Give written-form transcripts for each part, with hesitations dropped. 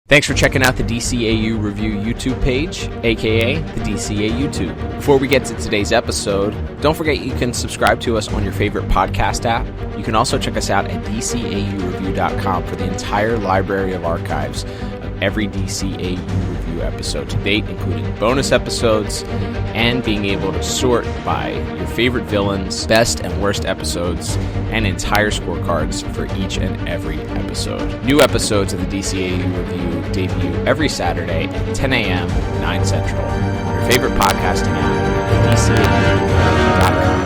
Thanks for checking out the DCAU Review YouTube page, aka the DCAU Tube. Before we get to today's episode, don't forget you can subscribe to us on your favorite podcast app. You can also check us out at DCAUreview.com for the entire library of archives of every DCAU Review episode to date, including bonus episodes and being able to sort by your favorite villains, best and worst episodes, and entire scorecards for each and every episode. New episodes of the DCAU Review debut every Saturday at 10 a.m., 9 Central. Your favorite podcasting app, DCAU.com.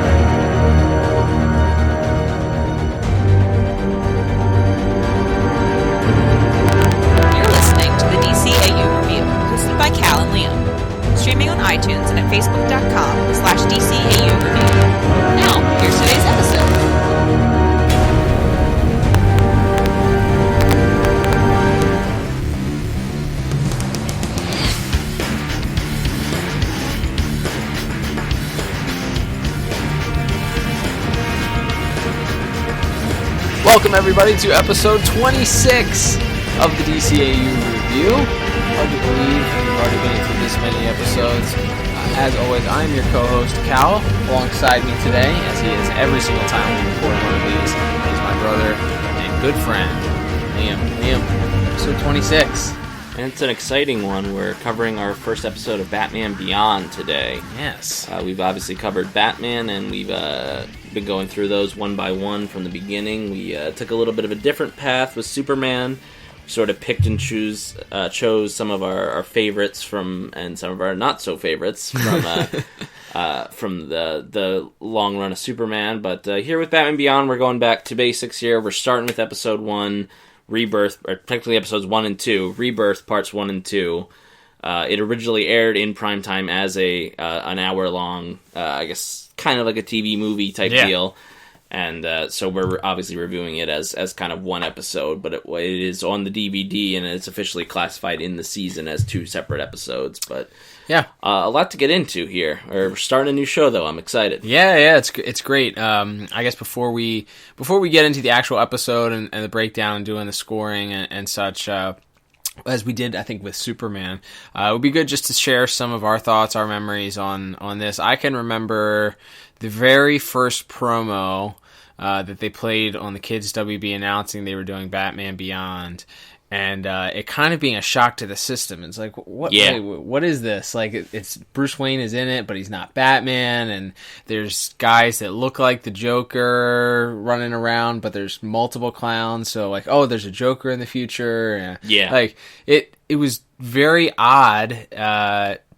You're listening to the DCAU Review, hosted by Cal and Liam. Streaming on iTunes and at facebook.com/DCAU Review. Now, here's today's episode. Welcome, everybody, to episode 26 of the DCAU Review. Hard to believe we've already been into this many episodes. As always, I'm your co-host, Cal. Alongside me today, as he is every single time we record one of these, is my brother and good friend, Liam. Episode 26. And it's an exciting one. We're covering our first episode of Batman Beyond today. Yes. We've obviously covered Batman, and we've been going through those one by one from the beginning. We took a little bit of a different path with Superman. Sort of picked and chose some of our favorites and some of our not so favorites from the long run of Superman. But here with Batman Beyond, we're going back to basics here. We're starting with episode 1. Rebirth, or technically episodes 1 and 2, Rebirth parts 1 and 2. It originally aired in primetime as an hour-long, I guess, kind of like a TV movie type deal. And so we're obviously reviewing it as kind of one episode, but it is on the DVD, and it's officially classified in the season as 2 separate episodes. But yeah, a lot to get into here. We're starting a new show, though. I'm excited. Yeah, it's great. I guess before we get into the actual episode and the breakdown and doing the scoring and such, as we did, I think, with Superman, it would be good just to share some of our thoughts, our memories on this. I can remember the very first promo that they played on the Kids WB announcing they were doing Batman Beyond. And it kind of being a shock to the system. It's like, what is this? Like, it's Bruce Wayne is in it, but he's not Batman. And there's guys that look like the Joker running around, but there's multiple clowns. So, like, oh, there's a Joker in the future. Yeah. Like, it was very odd.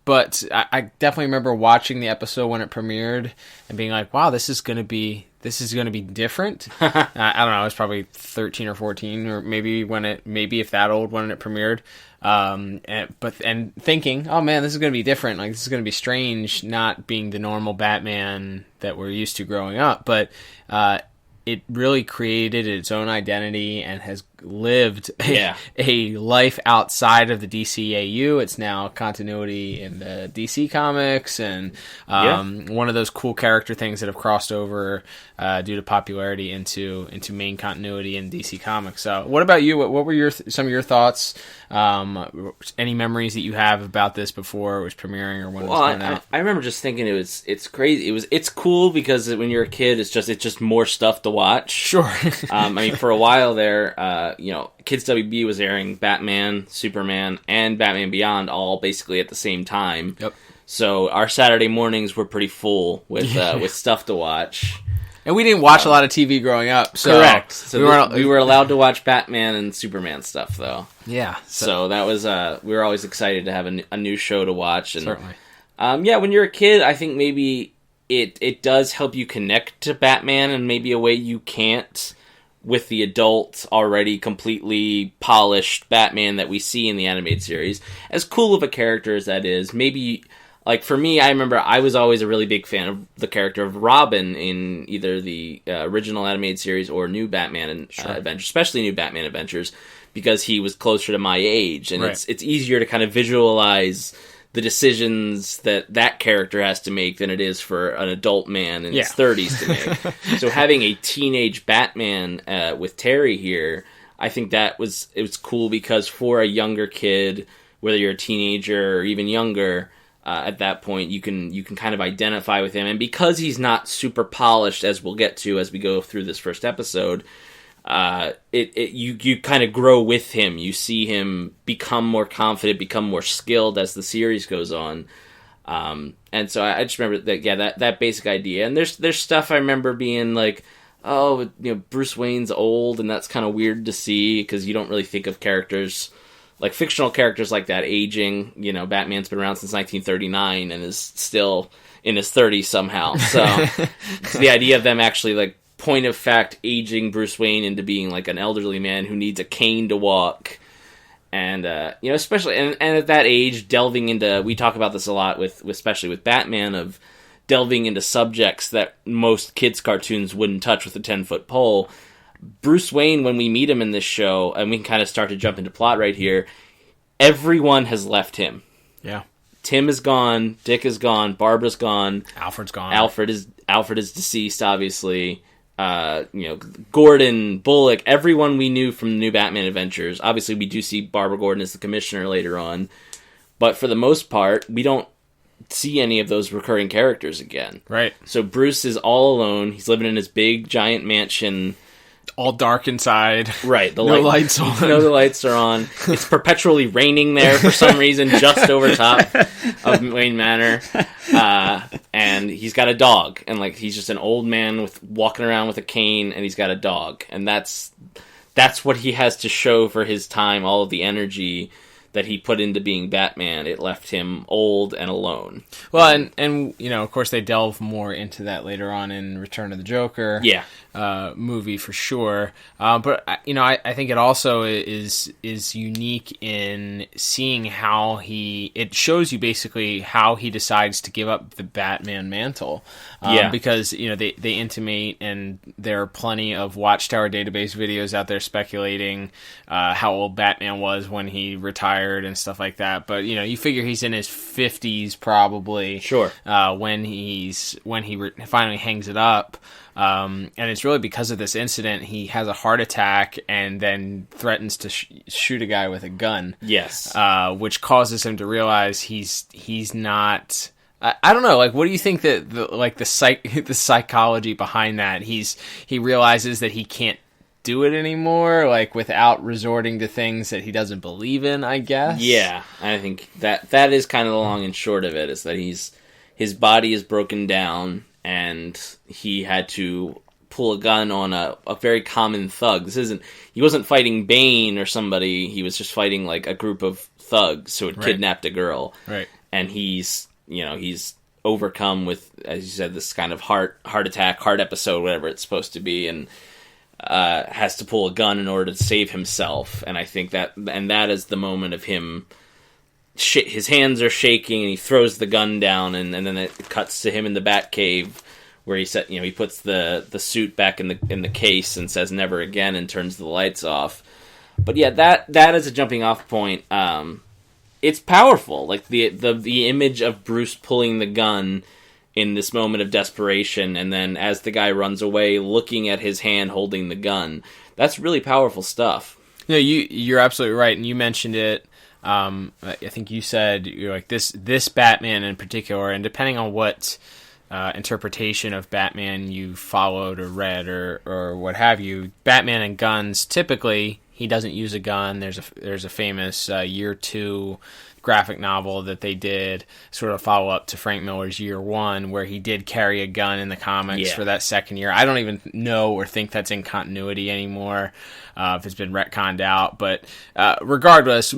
But I definitely remember watching the episode when it premiered and being like, wow, this is going to be different. I don't know. I was probably 13 or 14, or maybe if that old when it premiered. And thinking, oh man, this is going to be different. Like, this is going to be strange, not being the normal Batman that we're used to growing up. But it really created its own identity and has lived a life outside of the DCAU. It's now continuity in the DC comics, and one of those cool character things that have crossed over due to popularity into main continuity in DC comics. So what about you? What were some of your thoughts? Any memories that you have about this before it was premiering or when it was coming out? I remember just thinking it's crazy. It's cool because when you're a kid, it's just more stuff to watch. Sure. I mean, for a while there, Kids WB was airing Batman, Superman, and Batman Beyond all basically at the same time. Yep. So our Saturday mornings were pretty full with stuff to watch. And we didn't watch a lot of TV growing up. So correct. So we were allowed to watch Batman and Superman stuff, though. Yeah. So that was we were always excited to have a new show to watch. And, certainly. When you're a kid, I think maybe it does help you connect to Batman in maybe a way you can't with the adult, already completely polished Batman that we see in the animated series. As cool of a character as that is, maybe, like, for me, I remember I was always a really big fan of the character of Robin in either the original animated series or New Batman Adventures, especially New Batman Adventures, because he was closer to my age, and it's easier to kind of visualize the decisions that character has to make than it is for an adult man in his 30s to make. So having a teenage Batman with Terry here, I think it was cool because for a younger kid, whether you're a teenager or even younger, at that point you can kind of identify with him, and because he's not super polished, as we'll get to as we go through this first episode, you kind of grow with him. You see him become more confident, become more skilled as the series goes on. And so I just remember that basic idea. And there's stuff I remember being like, oh, Bruce Wayne's old, and that's kind of weird to see because you don't really think of characters like fictional characters like that aging. Batman's been around since 1939 and is still in his 30s somehow. So the idea of them actually like point of fact aging Bruce Wayne into being like an elderly man who needs a cane to walk, and especially and at that age delving into, we talk about this a lot with especially with Batman, of delving into subjects that most kids cartoons wouldn't touch with a 10-foot pole. Bruce Wayne, when we meet him in this show, and we can kind of start to jump into plot right here, everyone has left him. Yeah. Tim is gone, Dick is gone, Barbara's gone, Alfred's gone. Alfred is deceased, obviously. Gordon, Bullock, everyone we knew from the new Batman adventures. Obviously, we do see Barbara Gordon as the commissioner later on, but for the most part, we don't see any of those recurring characters again. Right. So Bruce is all alone. He's living in his big, giant mansion. All dark inside. Right. No lights on. No, the lights are on. It's perpetually raining there for some reason, just over top of Wayne Manor. And he's got a dog. And like he's just an old man walking around with a cane, and he's got a dog. And that's what he has to show for his time, all of the energy that he put into being Batman. It left him old and alone. Well, and of course they delve more into that later on in Return of the Joker. Yeah. Movie for sure. But I think it also is unique in seeing how it shows you basically how he decides to give up the Batman mantle. Because they intimate, and there are plenty of Watchtower database videos out there speculating how old Batman was when he retired and stuff like that. But you figure he's in his 50s probably. Sure. When he finally hangs it up. And it's really because of this incident. He has a heart attack and then threatens to shoot a guy with a gun. Yes. Which causes him to realize he's not. I don't know. Like, what do you think that the psychology behind that? He realizes that he can't do it anymore, like without resorting to things that he doesn't believe in, I guess. Yeah, I think that is kind of the long and short of it, is that his body is broken down, and he had to pull a gun on a very common thug. He wasn't fighting Bane or somebody, he was just fighting like a group of thugs who had kidnapped a girl. Right. And he's overcome with, as you said, this kind of heart attack, heart episode, whatever it's supposed to be, and has to pull a gun in order to save himself. And I think that is the moment of him. His hands are shaking, and he throws the gun down, and then it cuts to him in the Batcave, where he puts the suit back in the case and says "never again" and turns the lights off. But yeah, that is a jumping off point. It's powerful, like the image of Bruce pulling the gun in this moment of desperation, and then as the guy runs away, looking at his hand holding the gun. That's really powerful stuff. No, you're absolutely right, and you mentioned it. I think you said you're like this Batman in particular, and depending on what interpretation of Batman you followed or read or what have you, Batman and guns, typically he doesn't use a gun. There's a famous Year 2 graphic novel that they did, sort of follow up to Frank Miller's Year 1, where he did carry a gun in the comics for that second year. I don't even know or think that's in continuity anymore, if it's been retconned out. But regardless,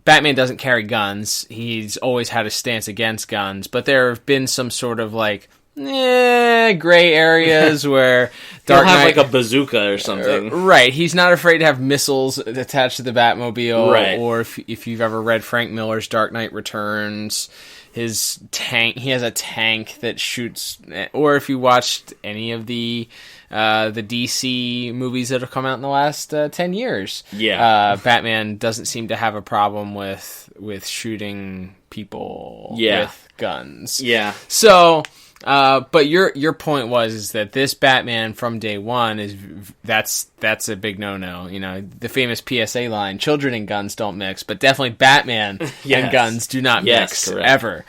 Batman doesn't carry guns. He's always had a stance against guns, but there have been some sort of like gray areas where Dark Knight have like a bazooka or something. Right. He's not afraid to have missiles attached to the Batmobile. Right. Or if you've ever read Frank Miller's Dark Knight Returns, his tank, he has a tank that shoots. Or if you watched any of the DC movies that have come out in the last 10 years, Batman doesn't seem to have a problem with shooting people with guns. Yeah. So But your point is that this Batman from day one that's a big no-no. You know, the famous PSA line: "Children and guns don't mix," but definitely Batman and guns do not mix ever.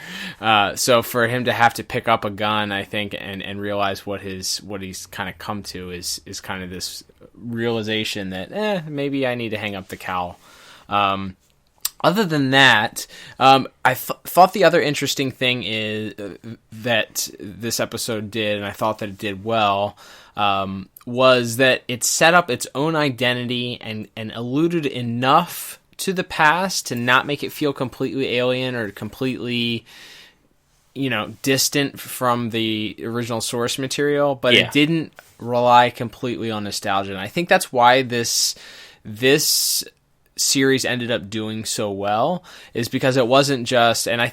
So for him to have to pick up a gun, I think, and realize what he's kind of come to is kind of this realization that maybe I need to hang up the cowl. Other than that, I thought the other interesting thing is that this episode did, and I thought that it did well, was that it set up its own identity and alluded enough to the past to not make it feel completely alien or completely, distant from the original source material, but it didn't rely completely on nostalgia. And I think that's why this series ended up doing so well, is because it wasn't just, and I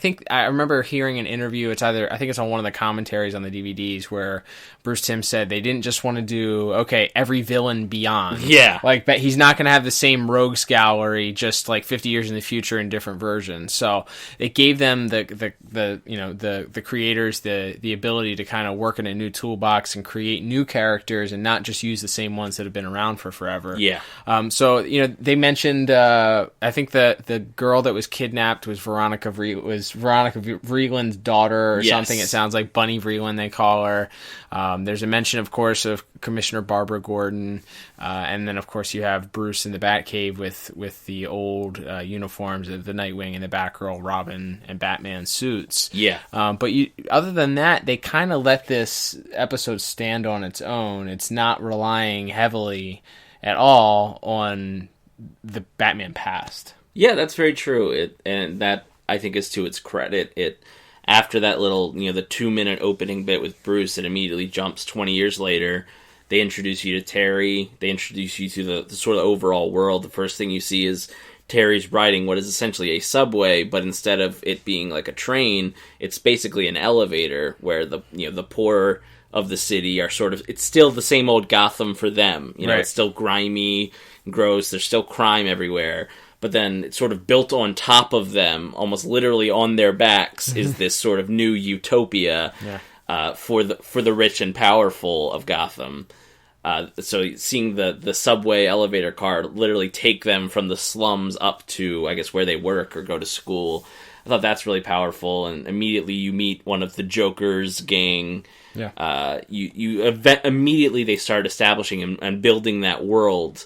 remember hearing an interview, I think it's on one of the commentaries on the DVDs, where Bruce Timm said they didn't just want to do, every villain beyond. Yeah. Like, but he's not going to have the same rogues gallery just like 50 years in the future in different versions. So it gave them the creators the ability to kind of work in a new toolbox and create new characters and not just use the same ones that have been around for forever. Yeah. So they mentioned, I think the girl that was kidnapped was Veronica Vreeland's daughter or something. It sounds like Bunny Vreeland, they call her. There's a mention, of course, of Commissioner Barbara Gordon, and then, of course, you have Bruce in the Batcave with the old uniforms of the Nightwing and the Batgirl, Robin, and Batman suits. Yeah. But other than that, they kind of let this episode stand on its own. It's not relying heavily at all on the Batman past. Yeah, that's very true. And that, I think, is to its credit. After that little, the 2-minute opening bit with Bruce, it immediately jumps 20 years later. They introduce you to Terry. They introduce you to the sort of overall world. The first thing you see is Terry's riding what is essentially a subway, but instead of it being like a train, it's basically an elevator where the poor of the city are sort of, it's still the same old Gotham for them. Right. It's still grimy, gross. There's still crime everywhere. But then it's sort of built on top of them, almost literally on their backs, is this sort of new utopia for the rich and powerful of Gotham. So seeing the subway elevator car literally take them from the slums up to, I guess, where they work or go to school, I thought that's really powerful. And immediately you meet one of the Joker's gang. Yeah. Immediately they start establishing and building that world.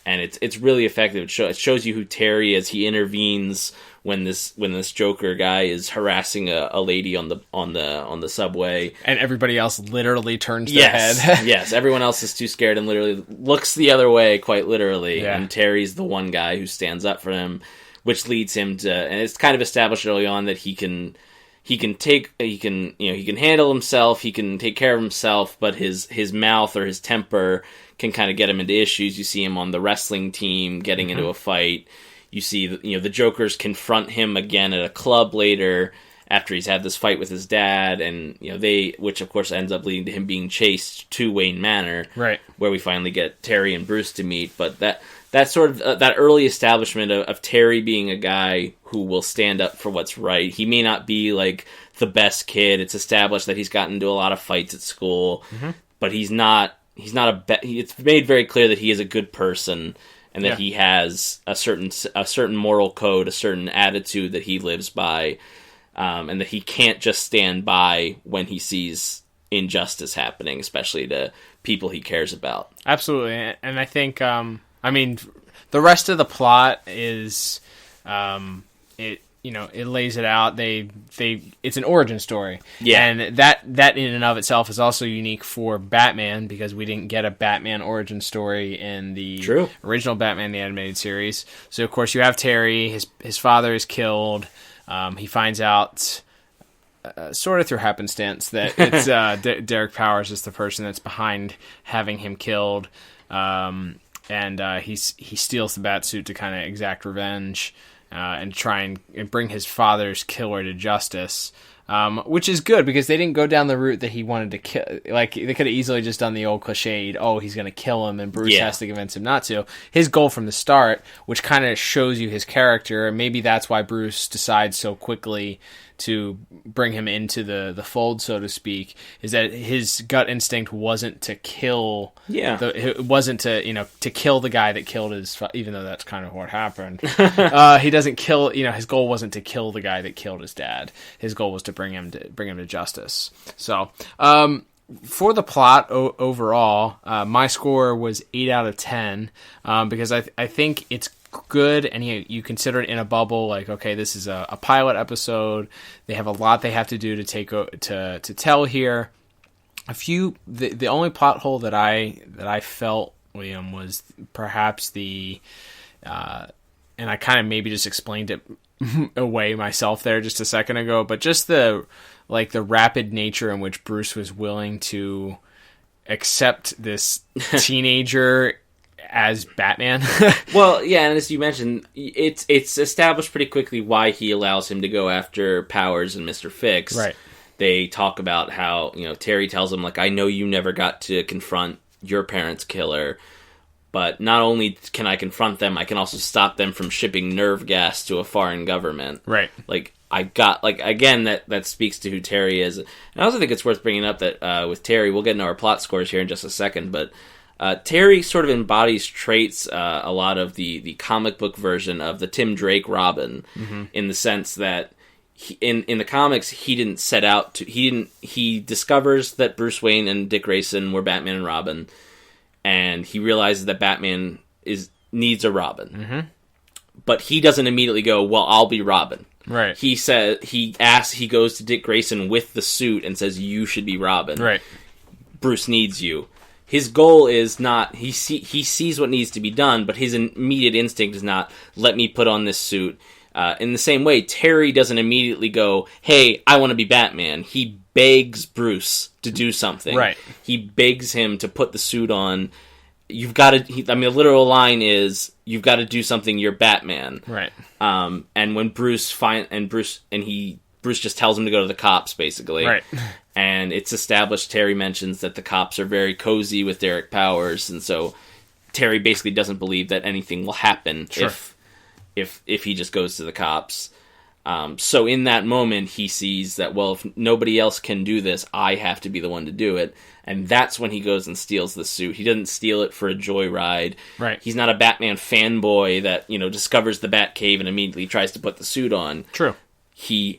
And it's really effective. It shows you who Terry is. He intervenes when this Joker guy is harassing a lady on the subway, and everybody else literally turns their head. Yes, everyone else is too scared and literally looks the other way, quite literally. Yeah. And Terry's the one guy who stands up for him, which leads him to. And it's kind of established early on that he can handle himself. He can take care of himself, but his mouth or his temper can kind of get him into issues. You see him on the wrestling team getting into a fight. You see, the Jokers confront him again at a club later after he's had this fight with his dad, and which of course ends up leading to him being chased to Wayne Manor, right, where we finally get Terry and Bruce to meet. But that sort of that early establishment of Terry being a guy who will stand up for what's right. He may not be like the best kid. It's established that he's gotten into a lot of fights at school, but he's not it's made very clear that he is a good person and that he has a certain moral code, a certain attitude that he lives by, and that he can't just stand by when he sees injustice happening, especially to people he cares about. Absolutely. And I think, the rest of the plot is, it lays it out. It's an origin story. Yeah. And that in and of itself is also unique for Batman, because we didn't get a Batman origin story in the original Batman the Animated Series. So of course you have Terry, his father is killed. He finds out sort of through happenstance that it's Derek Powers is the person that's behind having him killed. And he steals the Batsuit to kind of exact revenge. And try and bring his father's killer to justice. which is good because they didn't go down the route that he wanted to kill. Like, they could have easily just done the old cliched, oh, he's going to kill him, and Bruce has to convince him not to. His goal from the start, which kind of shows you his character, and maybe that's why Bruce decides so quickly to bring him into the fold, so to speak, is that his gut instinct wasn't to kill. It wasn't to kill the guy that killed his. Even though that's kind of what happened, he doesn't kill. His goal wasn't to kill the guy that killed his dad. His goal was to bring him to justice. So, for the plot overall, my score was 8 out of 10 because I think it's good, and you consider it in a bubble. Like, okay, this is a pilot episode. They have a lot they have to do to tell here. The only plot hole that I felt, Liam, was perhaps and I kind of maybe just explained it away myself there just a second ago, but just the rapid nature in which Bruce was willing to accept this teenager as Batman. Well, yeah, and as you mentioned, it's established pretty quickly why he allows him to go after Powers and Mr. Fix. Right. They talk about how, Terry tells him, like, I know you never got to confront your parents' killer, but not only can I confront them, I can also stop them from shipping nerve gas to a foreign government. Right. Like, I got, like, again, that speaks to who Terry is. And I also think it's worth bringing up that with Terry, we'll get into our plot scores here in just a second, but Terry sort of embodies traits, a lot of the comic book version of the Tim Drake Robin, in the sense that in the comics, he didn't set out to... He discovers that Bruce Wayne and Dick Grayson were Batman and Robin, and he realizes that Batman needs a Robin. Mm-hmm. But he doesn't immediately go, well, I'll be Robin. Right. He goes to Dick Grayson with the suit and says, you should be Robin. Right. Bruce needs you. His goal is not... He sees what needs to be done, but his immediate instinct is not, let me put on this suit. In the same way, Terry doesn't immediately go, hey, I want to be Batman. He begs Bruce to do something. Right. He begs him to put the suit on. You've got to... the literal line is, you've got to do something, you're Batman. Right. And when Bruce just tells him to go to the cops, basically. Right. And it's established, Terry mentions that the cops are very cozy with Derek Powers, and so Terry basically doesn't believe that anything will happen if he just goes to the cops. So in that moment, he sees that, well, if nobody else can do this, I have to be the one to do it. And that's when he goes and steals the suit. He doesn't steal it for a joyride. Right. He's not a Batman fanboy that, discovers the Batcave and immediately tries to put the suit on. True. He's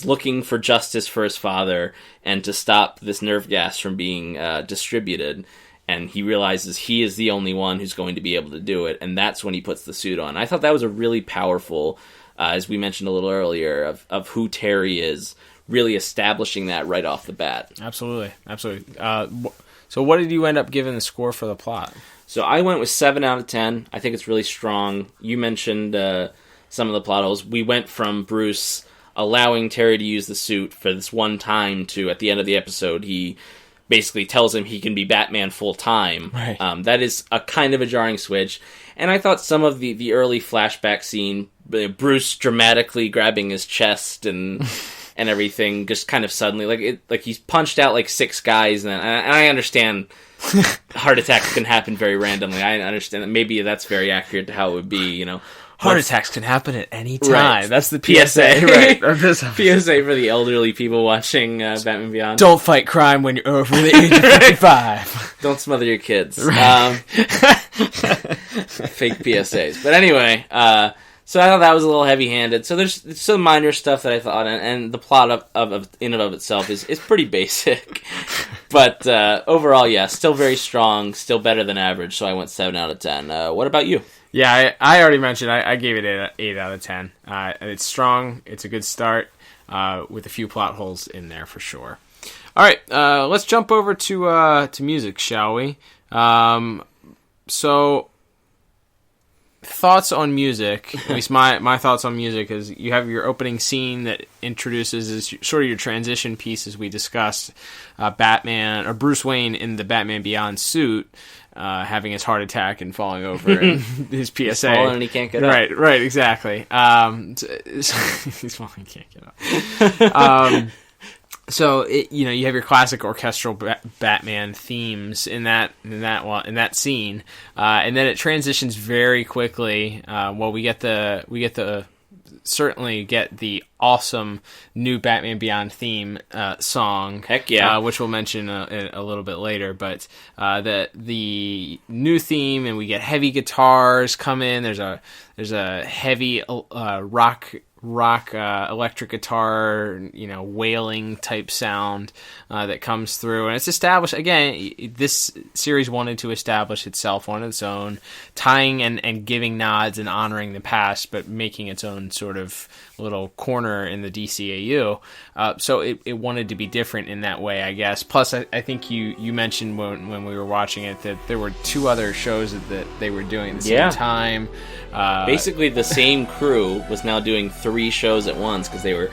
looking for justice for his father and to stop this nerve gas from being distributed. And he realizes he is the only one who's going to be able to do it. And that's when he puts the suit on. I thought that was a really powerful, as we mentioned a little earlier, of who Terry is, really establishing that right off the bat. Absolutely. So what did you end up giving the score for the plot? So I went with 7 out of 10. I think it's really strong. You mentioned some of the plot holes. We went from Bruce allowing Terry to use the suit for this one time to, at the end of the episode, he basically tells him he can be Batman full time. Right. That is a kind of a jarring switch. And I thought some of the early flashback scene, Bruce dramatically grabbing his chest and everything, just kind of suddenly, like he's punched out like 6 guys, and I understand heart attacks can happen very randomly. I understand that maybe that's very accurate to how it would be, Heart attacks can happen at any time. Right. That's the PSA. Right. PSA for the elderly people watching Batman Beyond. Don't fight crime when you're over the age of 55. Don't smother your kids. Right. Fake PSAs. But anyway, so I thought that was a little heavy-handed. So there's some minor stuff that I thought, and the plot of in and of itself is pretty basic. But overall, yeah, still very strong, still better than average, so I went 7 out of 10. What about you? Yeah, I already mentioned I gave it 8 out of 10. It's strong. It's a good start with a few plot holes in there for sure. All right, let's jump over to music, shall we? So, thoughts on music, at least my thoughts on music, is you have your opening scene that introduces sort of your transition piece, as we discussed, Batman, or Bruce Wayne in the Batman Beyond suit, having his heart attack and falling over and his PSA. He's falling and he can't get up. Right, exactly. He's falling and can't get up. So you have your classic orchestral Batman themes in that scene, and then it transitions very quickly. We certainly get the awesome new Batman Beyond theme song. Heck yeah. Which we'll mention a little bit later. But the new theme, and we get heavy guitars come in. There's a heavy rock electric guitar, wailing type sound that comes through, and it's established again. This series wanted to establish itself on its own, tying and giving nods and honoring the past, but making its own sort of little corner in the DCAU. So it wanted to be different in that way, I guess. Plus, I think you mentioned when we were watching it that there were 2 other shows that they were doing at the same time. Basically, the same crew was now doing 3 shows at once because they were.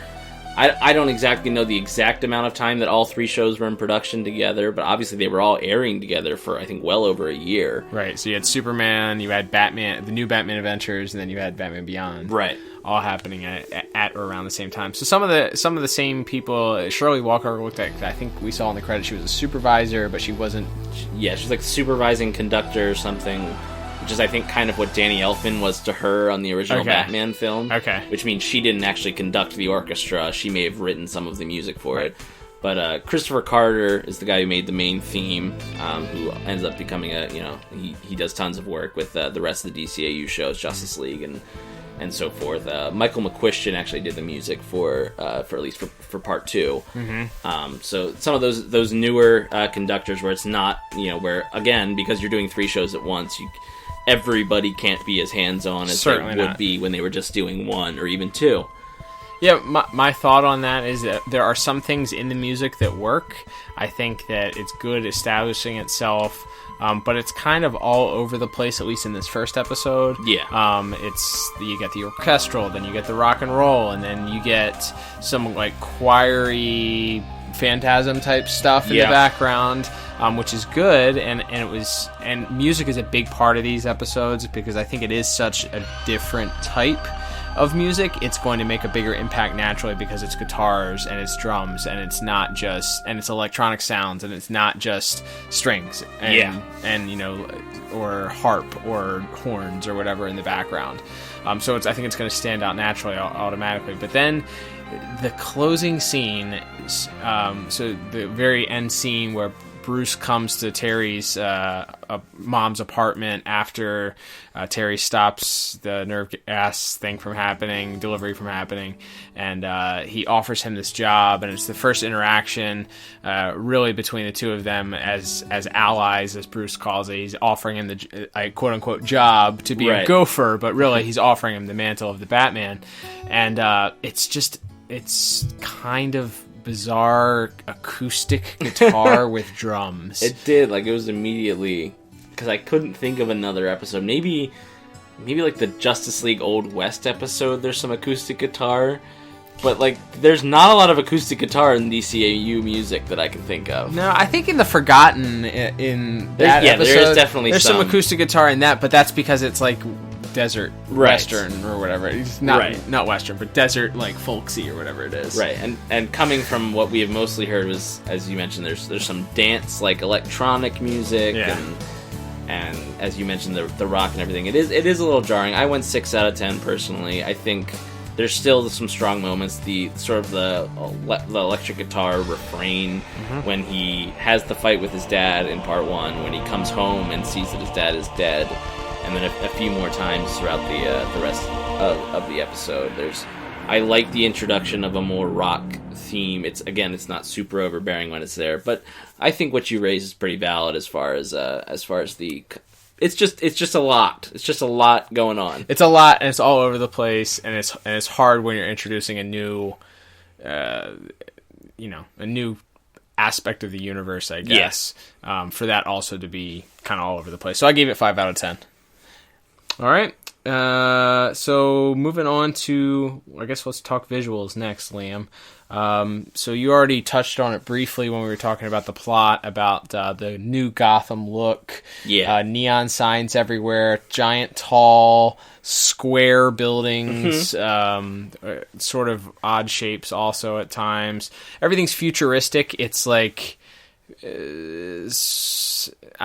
I don't exactly know the exact amount of time that all 3 shows were in production together, but obviously they were all airing together for, I think, well over a year. Right. So you had Superman, you had Batman, the new Batman Adventures, and then you had Batman Beyond. Right. All happening at or around the same time. So some of the same people. Shirley Walker looked like, I think we saw in the credits, she was a supervisor, but she wasn't. Yeah, she was like supervising conductor or something, which is, I think, kind of what Danny Elfman was to her on the original Batman film. Okay. Which means she didn't actually conduct the orchestra. She may have written some of the music for it. But Christopher Carter is the guy who made the main theme, who ends up becoming he does tons of work with the rest of the DCAU shows, Justice League and so forth. Michael McQuistion actually did the music for at least for part 2. Mm-hmm. So some of those newer conductors where it's not, where, again, because you're doing 3 shows at once, everybody can't be as hands-on as they would be when they were just doing 1 or even 2. Yeah, my thought on that is that there are some things in the music that work. I think that it's good establishing itself, but it's kind of all over the place, at least in this first episode. Yeah. You get the orchestral, then you get the rock and roll, and then you get some like choiry phantasm type stuff in the background, which is good, and music is a big part of these episodes because I think it is such a different type of music. It's going to make a bigger impact naturally because it's guitars and it's drums and it's not just, and it's electronic sounds and it's not just strings and or harp or horns or whatever in the background. So I think it's going to stand out naturally automatically. But then the closing scene, so the very end scene where Bruce comes to Terry's mom's apartment after Terry stops the nerve gas delivery from happening, and he offers him this job, and it's the first interaction really between the two of them as allies, as Bruce calls it. He's offering him the quote-unquote job to be a gopher, but really he's offering him the mantle of the Batman, and it's kind of bizarre acoustic guitar with drums. It did, it was immediately, because I couldn't think of another episode. Maybe like the Justice League Old West episode, there's some acoustic guitar, but there's not a lot of acoustic guitar in DCAU music that I can think of. No, I think in the Forgotten episode, there is definitely there's some acoustic guitar in that, but that's because it's desert western or whatever. It's not western, but desert folksy or whatever it is. Right, and coming from what we have mostly heard was, as you mentioned, there's some dance electronic music and as you mentioned the rock and everything. It is a little jarring. I went 6 out of 10 personally. I think there's still some strong moments. The sort of the electric guitar refrain when he has the fight with his dad in part 1, when he comes home and sees that his dad is dead. And then a few more times throughout the rest of the episode. I like the introduction of a more rock theme. It's not super overbearing when it's there, but I think what you raise is pretty valid as far as the. It's just a lot. It's just a lot going on. It's a lot, and it's all over the place, and it's hard when you're introducing a new, a new aspect of the universe, I guess. For that also to be kind of all over the place. So I gave it 5 out of 10. All right. So moving on to, I guess let's talk visuals next, Liam. So you already touched on it briefly when we were talking about the plot, about the new Gotham look. Yeah. Neon signs everywhere, giant, tall, square buildings, sort of odd shapes also at times. Everything's futuristic. It's like... I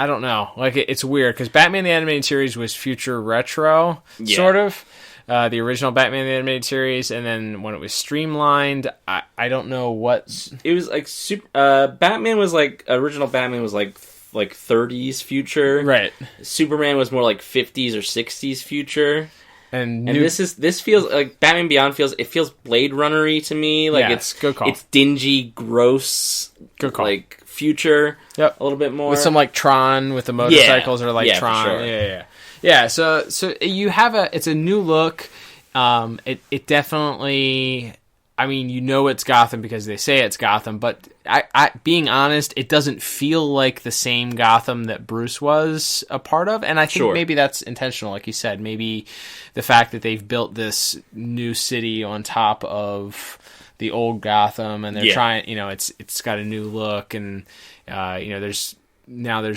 don't know. Like, it's weird because Batman the Animated Series was future retro, sort of. The original Batman the Animated Series, and then when it was streamlined, I don't know what... It was like... Batman was like... Original Batman was like 30s future. Right. Superman was more like 50s or 60s future. And this feels like Batman Beyond feels Blade Runner-y to me. Like, it's good call. It's dingy, gross, good call. Like future. Yep. A little bit more with some like Tron with the motorcycles, or like Tron. For sure. Yeah. So you have it's a new look. It definitely. I mean, you know it's Gotham because they say it's Gotham, but I being honest, it doesn't feel like the same Gotham that Bruce was a part of, and I think maybe that's intentional, like you said. Maybe the fact that they've built this new city on top of the old Gotham, and they're trying, it's got a new look, and there's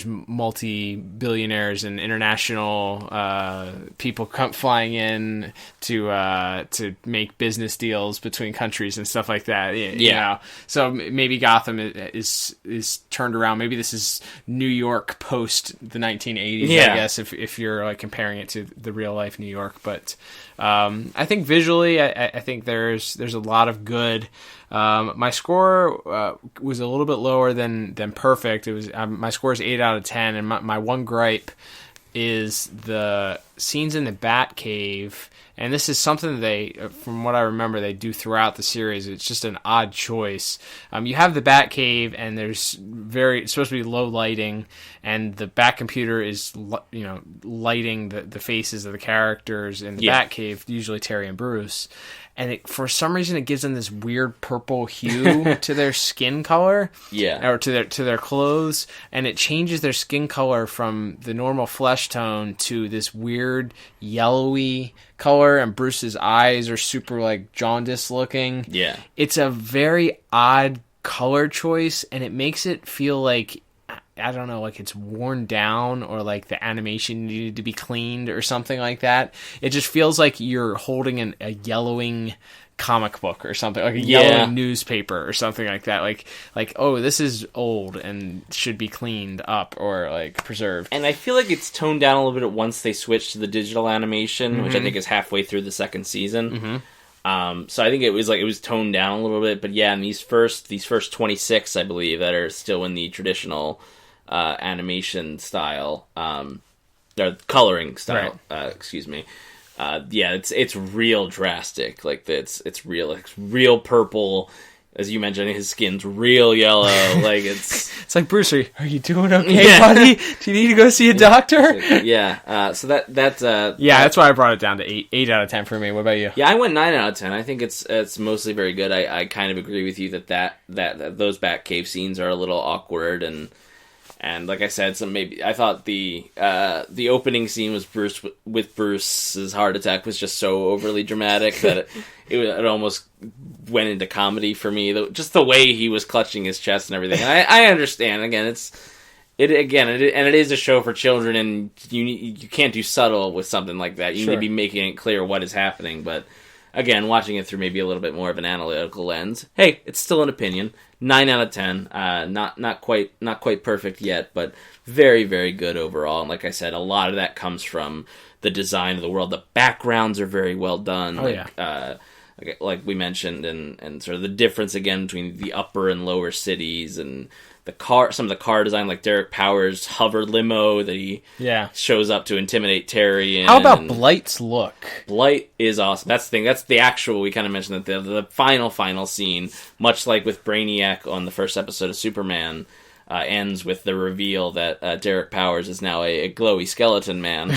multi-billionaires and international people flying in to make business deals between countries and stuff like that. You know? So maybe Gotham is turned around. Maybe this is New York post the 1980s. I guess if you're like comparing it to the real life New York. But I think visually, I think there's a lot of good. My score was a little bit lower than perfect. It was my score is 8 out of 10, and my one gripe is the scenes in the Batcave. And this is something from what I remember, they do throughout the series. It's just an odd choice. You have the Batcave, and it's supposed to be low lighting, and the Batcomputer is, lighting the faces of the characters in the Batcave, usually Terry and Bruce. And for some reason, it gives them this weird purple hue to their skin color, or to their clothes, and it changes their skin color from the normal flesh tone to this weird yellowy color. And Bruce's eyes are super like jaundice looking. Yeah, it's a very odd color choice, and it makes it feel like, I don't know, like it's worn down, or like the animation needed to be cleaned or something like that. It just feels like you're holding a yellowing comic book or something, like a yellowing newspaper or something like that. Like, oh, this is old and should be cleaned up or like preserved. And I feel like it's toned down a little bit once they switch to the digital animation, which I think is halfway through the second season. So I think it was toned down a little bit, but in these first 26, I believe, that are still in the traditional animation style, or coloring style. Right. Excuse me. It's real drastic. Like it's real purple. As you mentioned, his skin's real yellow. Like it's like, Bruce, are you doing okay, buddy? Do you need to go see a doctor? So that's that's why I brought it down to 8 out of 10 for me. What about you? Yeah, I went 9 out of 10. I think it's mostly very good. I kind of agree with you that those Batcave scenes are a little awkward, and like I said, I thought the opening scene was Bruce's heart attack was just so overly dramatic that it almost went into comedy for me. Just the way he was clutching his chest and everything. And I understand. Again, it is a show for children, and you can't do subtle with something like that. You need to be making it clear what is happening. But again, watching it through maybe a little bit more of an analytical lens, hey, it's still an opinion. 9 out of 10. Not quite perfect yet, but very, very good overall. And like I said, a lot of that comes from the design of the world. The backgrounds are very well done. Like we mentioned, and sort of the difference again between the upper and lower cities, and some of the car design, like Derek Powers' hover limo that he shows up to intimidate Terry. How about Blight's look? Blight is awesome. That's the thing. That's the actual, we kind of mentioned that the final scene, much like with Brainiac on the first episode of Superman, ends with the reveal that Derek Powers is now a glowy skeleton man.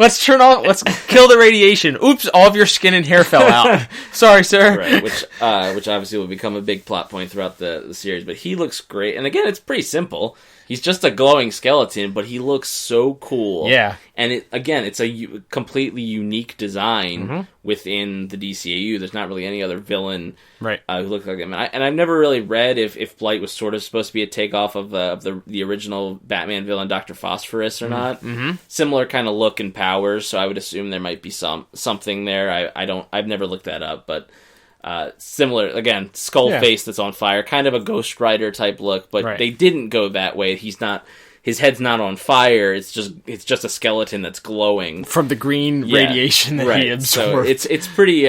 Let's kill the radiation. Oops, all of your skin and hair fell out. Sorry, sir. Right, which obviously will become a big plot point throughout the series. But he looks great. And again, it's pretty simple. He's just a glowing skeleton, but he looks so cool. Yeah. And it's a completely unique design within the DCAU. There's not really any other villain who looks like him. And I've never really read if Blight was sort of supposed to be a takeoff of the original Batman villain, Dr. Phosphorus, or not. Mm-hmm. Similar kind of look and powers, so I would assume there might be something there. I've never looked that up, but similar, again, skull face that's on fire, kind of a Ghost Rider type look, but they didn't go that way. His head's not on fire. It's just a skeleton that's glowing from the green radiation that he absorbed. So it's pretty.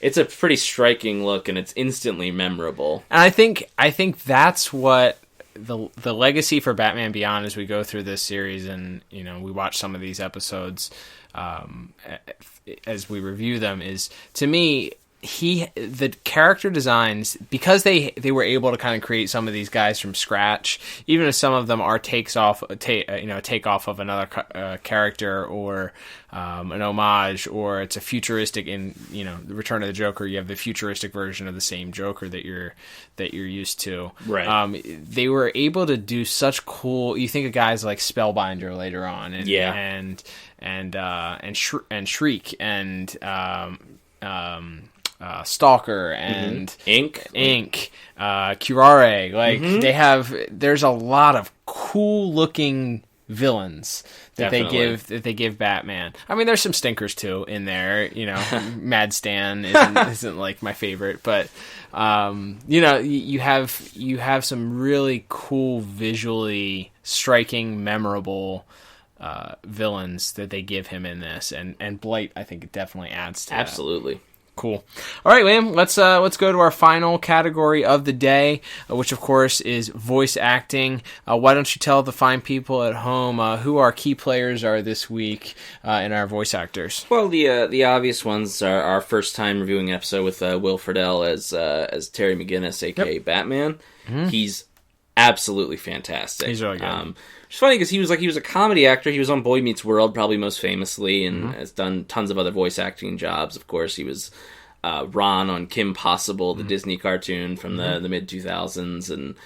It's a pretty striking look, and it's instantly memorable. And I think that's what the legacy for Batman Beyond, as we go through this series, and we watch some of these episodes as we review them, is, to me, the character designs, because they were able to kind of create some of these guys from scratch, even if some of them are takeoff of another character, or an homage, or it's a futuristic. In the Return of the Joker, you have the futuristic version of the same Joker that you're used to. Right. They were able to do such cool. You think of guys like Spellbinder later on, and Shriek, and Stalker, and Ink, Curare. There's a lot of cool looking villains that they give Batman. I mean, there's some stinkers too in there. Mad Stan isn't like my favorite, but you have some really cool, visually striking, memorable villains that they give him in this, and Blight, I think, it definitely adds to that. Absolutely. Cool. All right, Liam, let's go to our final category of the day, which of course is voice acting. Why don't you tell the fine people at home who our key players are this week in our voice actors? Well, the obvious ones are our first time reviewing an episode with Will Friedle as Terry McGinnis, aka Batman. Mm-hmm. He's absolutely fantastic. He's really good. It's funny because he was a comedy actor. He was on Boy Meets World, probably most famously, and has done tons of other voice acting jobs. Of course, he was Ron on Kim Possible, the Disney cartoon from the mid 2000s, and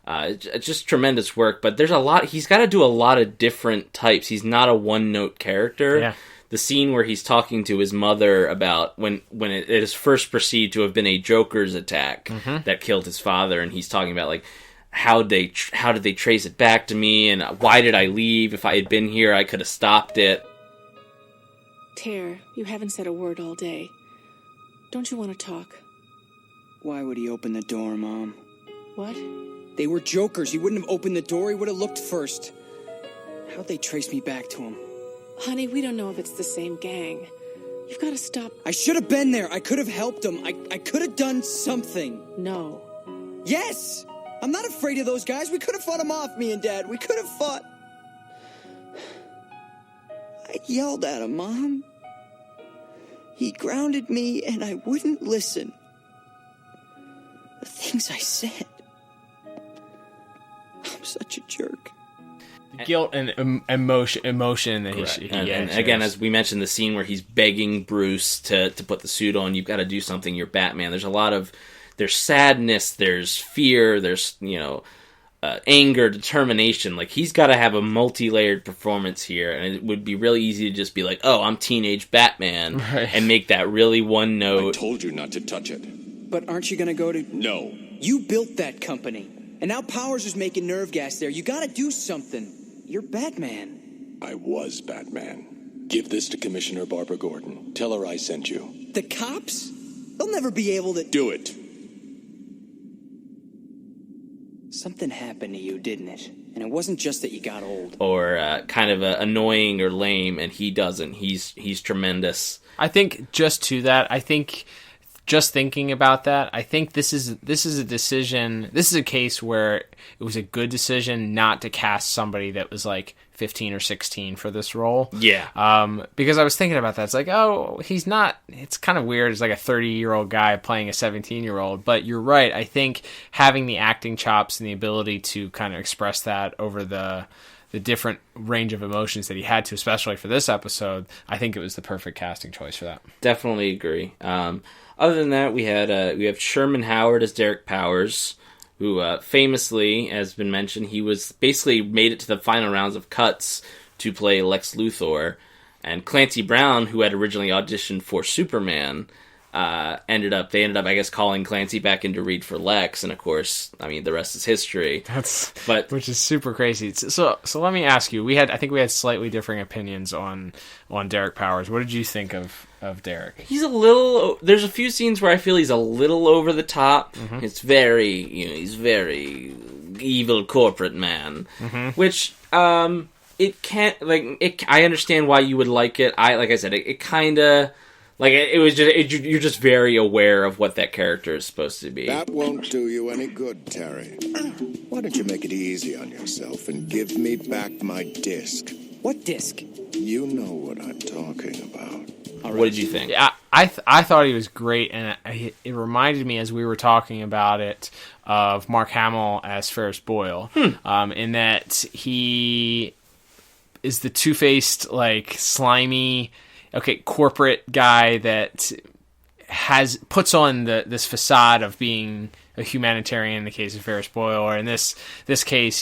it's just tremendous work. But there's a lot. He's got to do a lot of different types. He's not a one note character. Yeah. The scene where he's talking to his mother about when it is first perceived to have been a Joker's attack that killed his father, and he's talking about how did they trace it back to me, and why did I leave? If I had been here, I could have stopped it. Ter, you haven't said a word all day. Don't you want to talk? Why would he open the door, Mom? What? They were jokers. He wouldn't have opened the door. He would have looked first. How'd they trace me back to him? Honey, we don't know if it's the same gang. You've got to stop. I should have been there. I could have helped him. I could have done something. No. Yes! I'm not afraid of those guys. We could have fought them off, me and Dad. We could have fought. I yelled at him, Mom. He grounded me, and I wouldn't listen. The things I said. I'm such a jerk. The guilt and emotion that he and again, as we mentioned, the scene where he's begging Bruce to put the suit on. You've got to do something. You're Batman. There's sadness, there's fear, there's, anger, determination. He's got to have a multi-layered performance here, and it would be really easy to just be like, oh, I'm teenage Batman, and make that really one note. I told you not to touch it. But aren't you going to go to... No. You built that company, and now Powers is making nerve gas there. You got to do something. You're Batman. I was Batman. Give this to Commissioner Barbara Gordon. Tell her I sent you. The cops? They'll never be able to... Do it. Something happened to you, didn't it? And it wasn't just that you got old. Or kind of annoying or lame, and he doesn't. He's tremendous. I think just to that, just thinking about that, I think this is a decision. This is a case where it was a good decision not to cast somebody that was 15 or 16 for this role. Yeah. Because I was thinking about that. It's he's not. It's kind of weird. It's like a 30-year-old guy playing a 17-year-old. But you're right. I think having the acting chops and the ability to kind of express that over the different range of emotions that he had to, especially for this episode, I think it was the perfect casting choice for that. Definitely agree. Other than that, we have Sherman Howard as Derek Powers, who famously, has been mentioned, he was basically made it to the final rounds of cuts to play Lex Luthor. And Clancy Brown, who had originally auditioned for Superman, ended up, I guess, calling Clancy back in to read for Lex, and of course, I mean, the rest is history. Which is super crazy. So let me ask you. I think we had slightly differing opinions on Derek Powers. What did you think of Derek? He's there's a few scenes where I feel he's a little over the top. Mm-hmm. It's very, he's very evil corporate man, which, it can't, I understand why you would like it. Like I said, it kind of, it was just, you're just very aware of what that character is supposed to be. That won't do you any good, Terry. Why don't you make it easy on yourself and give me back my disc? What disc? You know what I'm talking about. Right. What did you think? Yeah, I thought he was great, and it reminded me, as we were talking about it, of Mark Hamill as Ferris Boyle, in that he is the two-faced, slimy, corporate guy that puts on this facade of being a humanitarian in the case of Ferris Boyle, or in this case,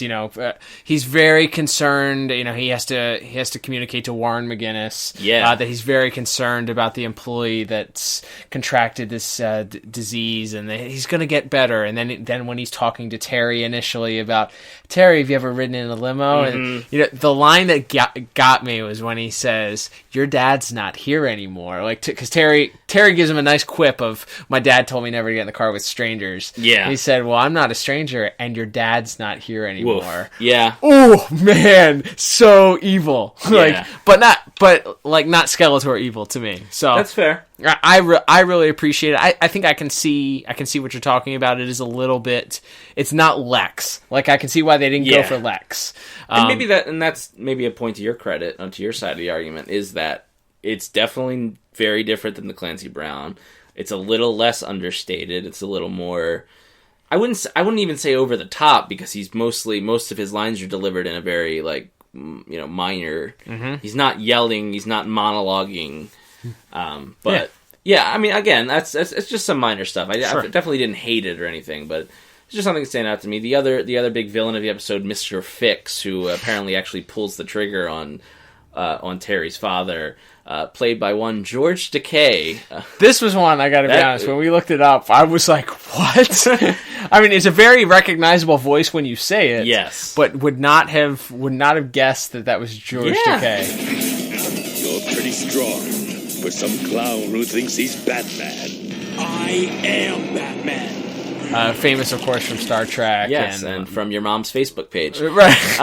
he's very concerned. He has to communicate to Warren McGinnis that he's very concerned about the employee that's contracted this disease, and that he's going to get better. And then when he's talking to Terry initially about, Terry, have you ever ridden in a limo? Mm-hmm. And the line that got me was when he says, "Your dad's not here anymore." Because Terry gives him a nice quip of, "My dad told me never to get in the car with strangers." Yeah. And he said, "Well, I'm not a stranger, and your dad's not here anymore." Woof. Yeah. Oh man, so evil. Yeah. But not Skeletor evil to me. So that's fair. I really appreciate it. I think I can see what you're talking about. It is a little bit. It's not Lex. I can see why they didn't go for Lex. And that's maybe a point to your credit, to your side of the argument, is that it's definitely very different than the Clancy Brown. It's a little less understated. It's a little more. I wouldn't even say over the top, because most of his lines are delivered in a very minor. Mm-hmm. He's not yelling. He's not monologuing. But I mean, again, it's just some minor stuff. I definitely didn't hate it or anything, but it's just something that stand out to me. The other big villain of the episode, Mr. Fix, who apparently actually pulls the trigger on Terry's father, played by one George Takei. This was one, I gotta be honest, when we looked it up, I was like, what? I mean, it's a very recognizable voice when you say it. Yes. But would not have guessed that was George Takei. You're pretty strong for some clown who thinks he's Batman. I am Batman. Famous, of course, from Star Trek. Yes, and from your mom's Facebook page. Right.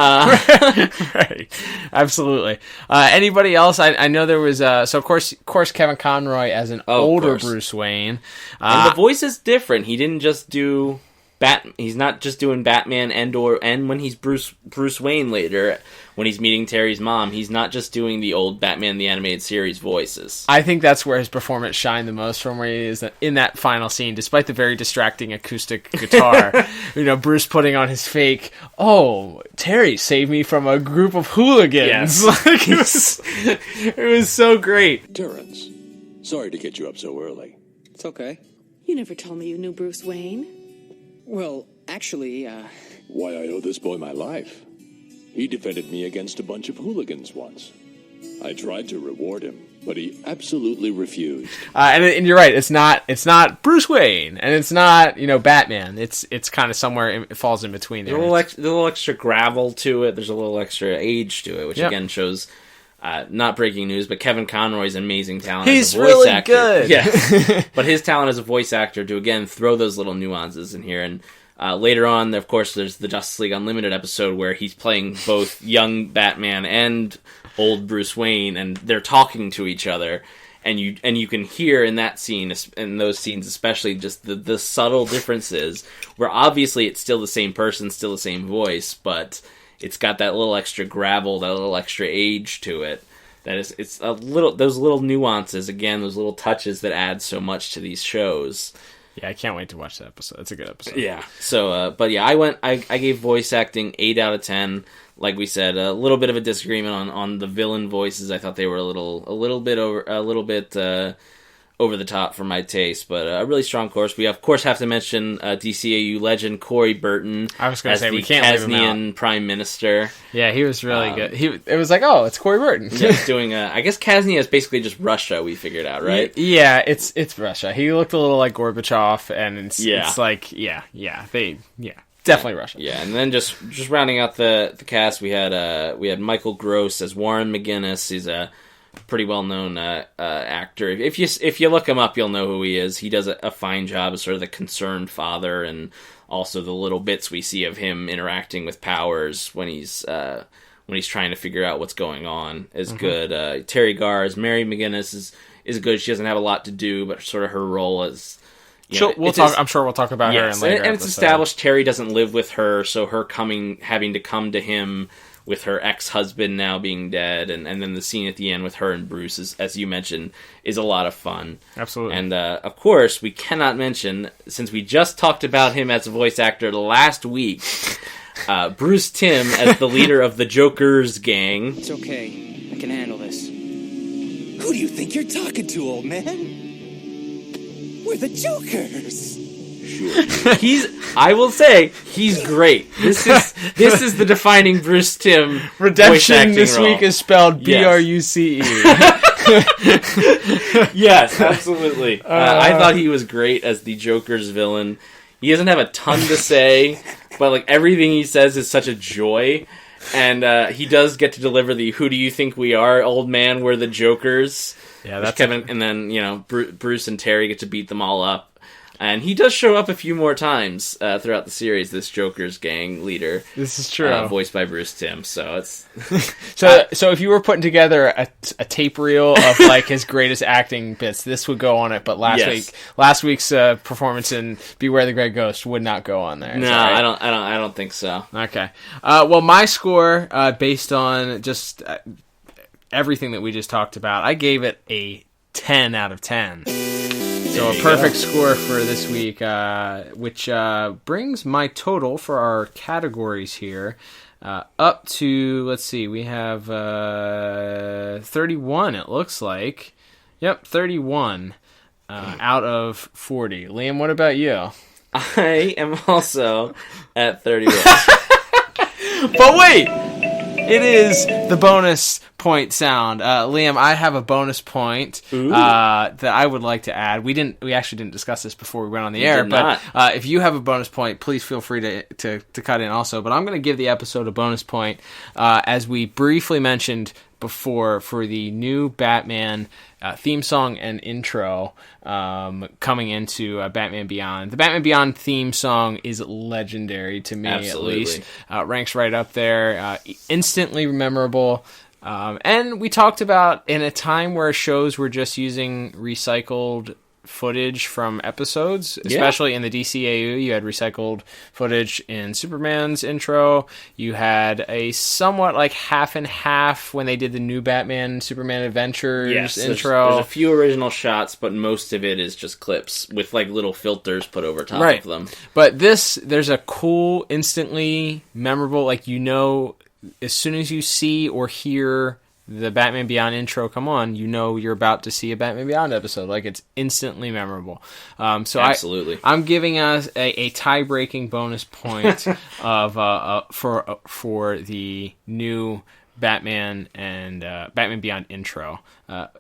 Right. Absolutely. Anybody else? I know there was... so, of course, Kevin Conroy as an older Bruce Wayne. And the voice is different. He didn't just do... He's not just doing Batman and when he's Bruce Wayne later, when he's meeting Terry's mom, he's not just doing the old Batman the Animated Series voices. I think that's where his performance shined the most, from where he is in that final scene, despite the very distracting acoustic guitar. Bruce putting on his fake, Terry saved me from a group of hooligans. Yes. It was so great. Terrence, sorry to get you up so early. It's okay. You never told me you knew Bruce Wayne. Well, actually, Why, I owe this boy my life. He defended me against a bunch of hooligans once. I tried to reward him, but he absolutely refused. And you're right. It's not Bruce Wayne, and it's not Batman. It's kind of somewhere it falls in between there. There's a little extra gravel to it. There's a little extra age to it, which again shows. Not breaking news, but Kevin Conroy's amazing talent as a voice actor. He's really good. Yeah. But his talent as a voice actor to, again, throw those little nuances in here. And later on, of course, there's the Justice League Unlimited episode where he's playing both young Batman and old Bruce Wayne, and they're talking to each other. And you can hear in that scene, in those scenes especially, just the subtle differences, where obviously it's still the same person, still the same voice, but... it's got that little extra gravel, that little extra age to it. It's a little, those little nuances, again, those little touches that add so much to these shows. Yeah, I can't wait to watch that episode. It's a good episode. Yeah. So, but yeah, I gave voice acting 8 out of 10. Like we said, a little bit of a disagreement on the villain voices. I thought they were a little bit over the top for my taste, but a really strong course. We of course have to mention DCAU legend Corey Burton. I was going to say the we can't leave him out. Kasnian Prime Minister. Yeah, he was really good. It was like, oh, it's Corey Burton. Just doing I guess Kasnia is basically just Russia. We figured out, right? Yeah, it's Russia. He looked a little like Gorbachev, and it's like definitely Russia. Yeah, and then just rounding out the cast, we had Michael Gross as Warren McGinnis. He's a pretty well known actor. If you look him up, you'll know who he is. He does a fine job as sort of the concerned father, and also the little bits we see of him interacting with Powers when he's trying to figure out what's going on is good. Terry Garr as Mary McGinnis is good. She doesn't have a lot to do, but sort of her role is. I'm sure we'll talk about her in later. And it's established Terry doesn't live with her, so her having to come to him with her ex-husband now being dead, and then the scene at the end with her and Bruce, is, as you mentioned, is a lot of fun. Absolutely. And, of course, we cannot mention, since we just talked about him as a voice actor last week, Bruce Timm as the leader of the Joker's gang. It's okay. I can handle this. Who do you think you're talking to, old man? We're the Jokers. I will say, he's great. This is the defining Bruce Timm Redemption this role. week is spelled B-R-U-C-E. Yes, absolutely. I thought he was great as the Joker's villain. He doesn't have a ton to say, but like everything he says is such a joy. And he does get to deliver the "Who do you think we are, old man? We're the Jokers." Yeah, that's Kevin. And then Bruce and Terry get to beat them all up. And he does show up a few more times throughout the series, this Joker's gang leader. This is true. Voiced by Bruce Timm, so it's... so if you were putting together a tape reel of like his greatest acting bits, this would go on it, but last week's performance in Beware the Great Ghost would not go on there. No, right? I don't think so. Okay. Well, my score, based on just everything that we just talked about, I gave it a 10 out of 10. So a perfect score for this week, which brings my total for our categories here up to, let's see, we have 31, it looks like. Yep, 31 out of 40. Liam, what about you? I am also at 31. But wait! It is the bonus point sound. Liam, I have a bonus point that I would like to add. We actually didn't discuss this before we went on the air, but if you have a bonus point, please feel free to cut in also. But I'm going to give the episode a bonus point, as we briefly mentioned before, for the new Batman theme song and intro coming into Batman Beyond. The Batman Beyond theme song is legendary to me, Absolutely. at least. Ranks right up there. Instantly memorable. And we talked about in a time where shows were just using recycled footage from episodes, especially in the DCAU. You had recycled footage in Superman's intro. You had a somewhat like half and half when they did the new Batman Superman Adventures intro. There's a few original shots, but most of it is just clips with like little filters put over top of them. But there's a cool, instantly memorable, like, as soon as you see or hear the Batman Beyond intro come on, you're about to see a Batman Beyond episode. Like, it's instantly memorable. So absolutely, I'm giving us a tie-breaking bonus point of for the new Batman and Batman Beyond intro.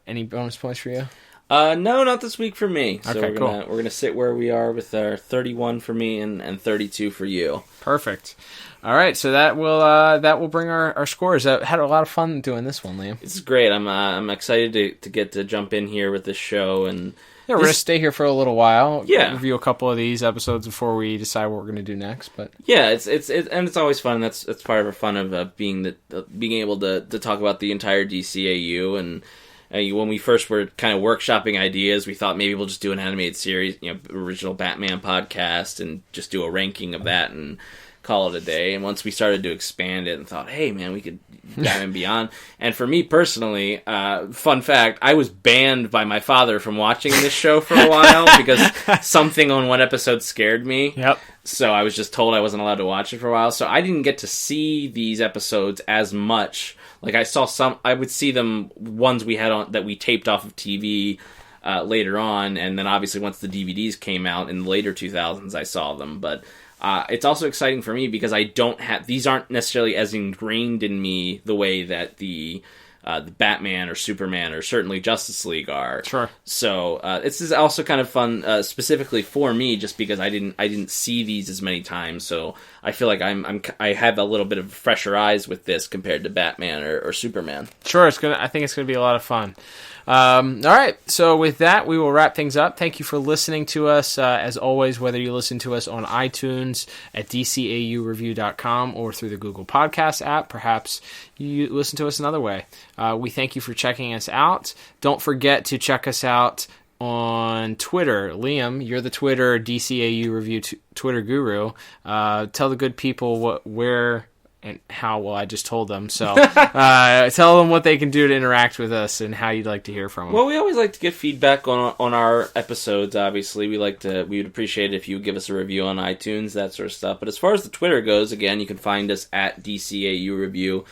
Any bonus points for you? No, not this week for me. So okay, we're gonna sit where we are with our 31 for me and 32 for you. Perfect. All right, so that will bring our scores. I had a lot of fun doing this one, Liam. It's great. I'm excited to get to jump in here with this show, and we're gonna stay here for a little while. Yeah, review a couple of these episodes before we decide what we're gonna do next. But yeah, it's always fun. That's part of the fun of being able to talk about the entire DCAU. And when we first were kind of workshopping ideas, we thought maybe we'll just do an animated series, original Batman podcast, and just do a ranking of that and call it a day. And once we started to expand it and thought, hey man, we could Batman Beyond. And for me personally, fun fact, I was banned by my father from watching this show for a while because something on one episode scared me. Yep. So I was just told I wasn't allowed to watch it for a while. So I didn't get to see these episodes as much. Like I would see them ones we had on that we taped off of TV later on, and then obviously once the DVDs came out in the later 2000s, I saw them. But it's also exciting for me because these aren't necessarily as ingrained in me the way that the Batman or Superman or certainly Justice League are. Sure. So this is also kind of fun, specifically for me, just because I didn't see these as many times. So I feel like I have a little bit of fresher eyes with this compared to Batman or Superman. Sure, I think it's gonna be a lot of fun. All right, so with that, we will wrap things up. Thank you for listening to us. As always, whether you listen to us on iTunes, at DCAUreview.com, or through the Google Podcast app, perhaps you listen to us another way. We thank you for checking us out. Don't forget to check us out on Twitter. Liam, you're the Twitter DCAU Review Twitter guru. Tell the good people where and how. Well, I just told them. So tell them what they can do to interact with us and how you'd like to hear from them. Well, we always like to get feedback on our episodes. Obviously, we would appreciate it if you would give us a review on iTunes, that sort of stuff. But as far as the Twitter goes, again, you can find us at DCAU Review.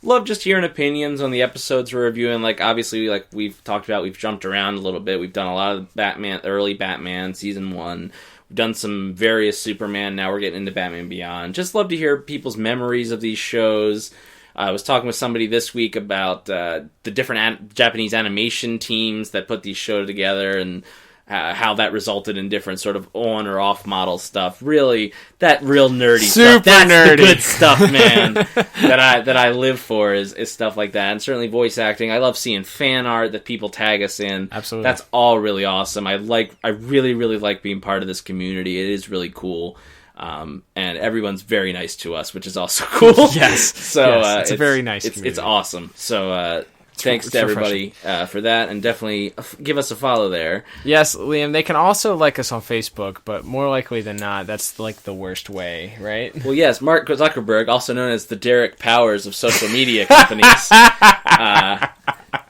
Love just hearing opinions on the episodes we're reviewing. Obviously, we've talked about, we've jumped around a little bit. We've done a lot of Batman, early Batman, Season 1. We've done some various Superman. Now we're getting into Batman Beyond. Just love to hear people's memories of these shows. I was talking with somebody this week about the different Japanese animation teams that put these shows together and how that resulted in different sort of on or off model stuff. Really, that real nerdy stuff. That's nerdy. The good stuff, man. that I live for is stuff like that. And certainly voice acting. I love seeing fan art that people tag us in. Absolutely. That's all really awesome. I really, really like being part of this community. It is really cool. And everyone's very nice to us, which is also cool. Yes. So it's a very nice community. It's awesome. So thanks to everybody for that, and definitely give us a follow there. Yes, Liam, they can also like us on Facebook, but more likely than not, that's the worst way, right? Well, yes, Mark Zuckerberg, also known as the Derek Powers of social media companies,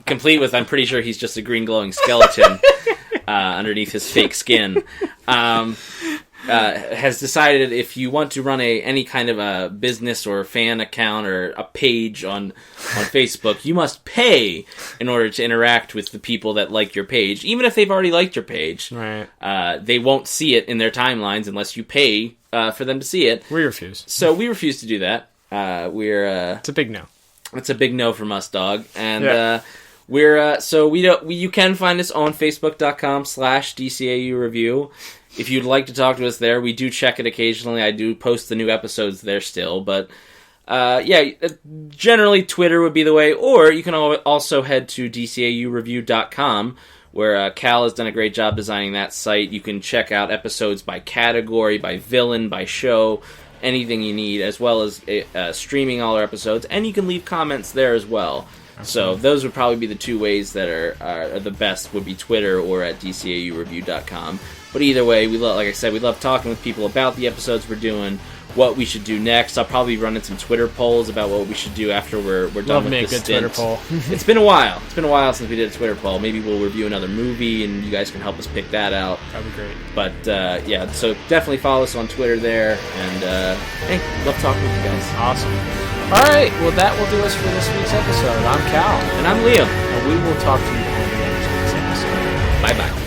complete with, I'm pretty sure he's just a green glowing skeleton underneath his fake skin. Has decided if you want to run any kind of a business or fan account or a page on Facebook, you must pay in order to interact with the people that like your page. Even if they've already liked your page, right? They won't see it in their timelines unless you pay for them to see it. We refuse. So we refuse to do that. It's a big no. It's a big no from us, dog. And you can find us on Facebook.com/DCAU Review. If you'd like to talk to us there, we do check it occasionally. I do post the new episodes there still, but generally Twitter would be the way, or you can also head to DCAUreview.com, where Cal has done a great job designing that site. You can check out episodes by category, by villain, by show, anything you need, as well as streaming all our episodes, and you can leave comments there as well. So those would probably be the two ways that are the best, would be Twitter or at DCAUreview.com. But either way, we love talking with people about the episodes we're doing, what we should do next. I'll probably run in some Twitter polls about what we should do after we're done with this stint. Twitter poll. It's been a while. It's been a while since we did a Twitter poll. Maybe we'll review another movie, and you guys can help us pick that out. That'd be great. But so definitely follow us on Twitter there, and hey, love talking with you guys. Awesome. All right, well, that will do us for this week's episode. I'm Cal. And I'm Liam. And we will talk to you on the next week's episode. Bye-bye.